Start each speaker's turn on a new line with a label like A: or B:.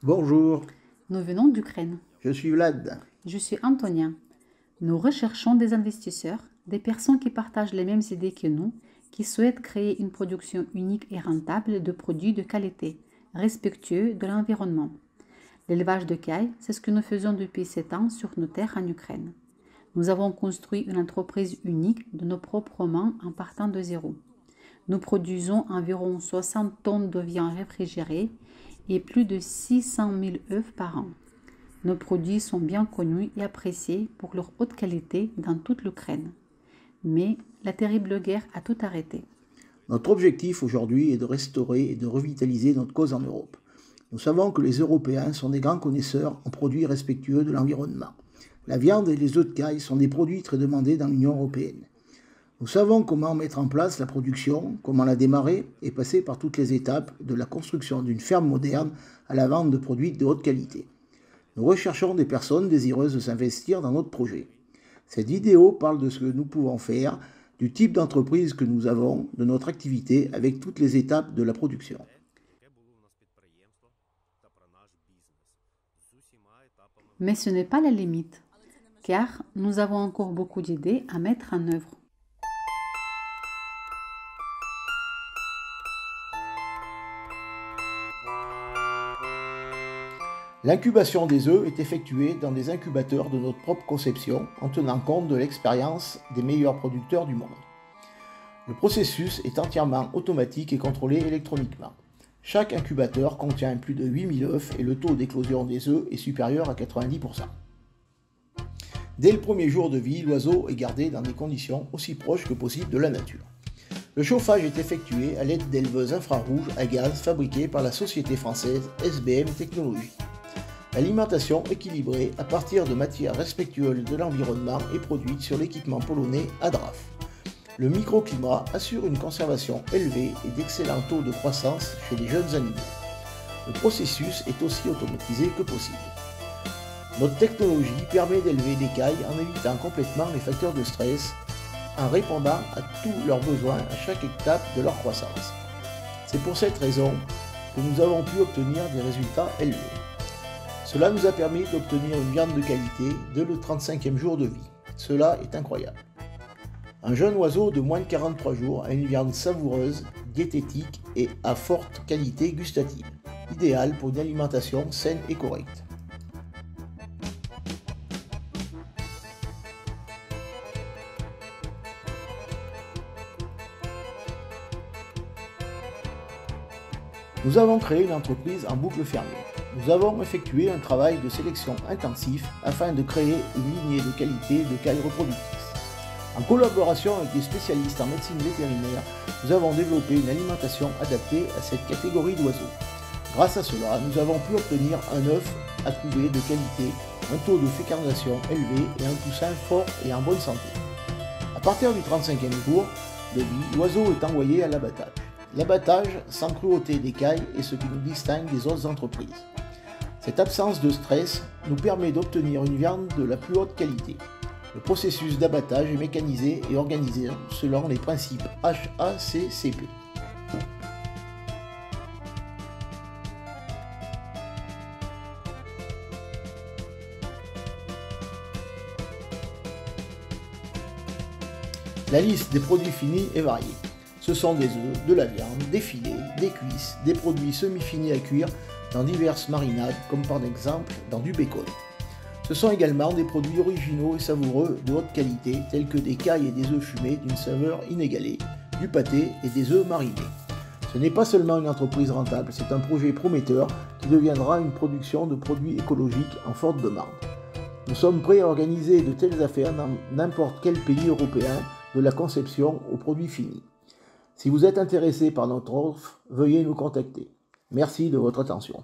A: Bonjour,
B: Nous venons d'Ukraine.
A: je suis Vlad.
B: Je suis Antonia. Nous recherchons des investisseurs, des personnes qui partagent les mêmes idées que nous, qui souhaitent créer une production unique et rentable de produits de qualité, respectueux de l'environnement. L'élevage de cailles, c'est ce que nous faisons depuis 7 ans sur nos terres en Ukraine. Nous avons construit une entreprise unique de nos propres mains en partant de zéro. Nous produisons environ 60 tonnes de viande réfrigérée et plus de 600 000 œufs par an. Nos produits sont bien connus et appréciés pour leur haute qualité dans toute l'Ukraine. Mais la terrible guerre a tout arrêté.
A: Notre objectif aujourd'hui est de restaurer et de revitaliser notre cause en Europe. Nous savons que les Européens sont des grands connaisseurs en produits respectueux de l'environnement. La viande et les œufs de caille sont des produits très demandés dans l'Union européenne. Nous savons comment mettre en place la production, comment la démarrer et passer par toutes les étapes de la construction d'une ferme moderne à la vente de produits de haute qualité. Nous recherchons des personnes désireuses de s'investir dans notre projet. Cette vidéo parle de ce que nous pouvons faire, du type d'entreprise que nous avons, de notre activité avec toutes les étapes de la production.
B: Mais ce n'est pas la limite, car nous avons encore beaucoup d'idées à mettre en œuvre.
A: L'incubation des œufs est effectuée dans des incubateurs de notre propre conception en tenant compte de l'expérience des meilleurs producteurs du monde. Le processus est entièrement automatique et contrôlé électroniquement. Chaque incubateur contient plus de 8000 œufs et le taux d'éclosion des œufs est supérieur à 90%. Dès le premier jour de vie, l'oiseau est gardé dans des conditions aussi proches que possible de la nature. Le chauffage est effectué à l'aide d'éleveuses infrarouges à gaz fabriquées par la société française SBM Technologies. L'alimentation équilibrée à partir de matières respectueuses de l'environnement est produite sur l'équipement polonais ADRAF. Le microclimat assure une conservation élevée et d'excellents taux de croissance chez les jeunes animaux. Le processus est aussi automatisé que possible. Notre technologie permet d'élever des cailles en évitant complètement les facteurs de stress, en répondant à tous leurs besoins à chaque étape de leur croissance. C'est pour cette raison que nous avons pu obtenir des résultats élevés. Cela nous a permis d'obtenir une viande de qualité dès le 35e jour de vie. Cela est incroyable. Un jeune oiseau de moins de 43 jours a une viande savoureuse, diététique et à forte qualité gustative, idéale pour une alimentation saine et correcte. Nous avons créé une entreprise en boucle fermée. Nous avons effectué un travail de sélection intensif afin de créer une lignée de qualité de cailles reproductrices. En collaboration avec des spécialistes en médecine vétérinaire, nous avons développé une alimentation adaptée à cette catégorie d'oiseaux. Grâce à cela, nous avons pu obtenir un œuf à couver de qualité, un taux de fécondation élevé et un poussin fort et en bonne santé. À partir du 35e jour de vie, l'oiseau est envoyé à l'abattage. L'abattage sans cruauté des cailles est ce qui nous distingue des autres entreprises. Cette absence de stress nous permet d'obtenir une viande de la plus haute qualité. Le processus d'abattage est mécanisé et organisé selon les principes HACCP. La liste des produits finis est variée. Ce sont des œufs, de la viande, des filets, des cuisses, des produits semi-finis à cuire dans diverses marinades, comme par exemple dans du bacon. Ce sont également des produits originaux et savoureux de haute qualité, tels que des cailles et des œufs fumés d'une saveur inégalée, du pâté et des œufs marinés. Ce n'est pas seulement une entreprise rentable, c'est un projet prometteur qui deviendra une production de produits écologiques en forte demande. Nous sommes prêts à organiser de telles affaires dans n'importe quel pays européen, de la conception aux produits finis. Si vous êtes intéressé par notre offre, veuillez nous contacter. Merci de votre attention.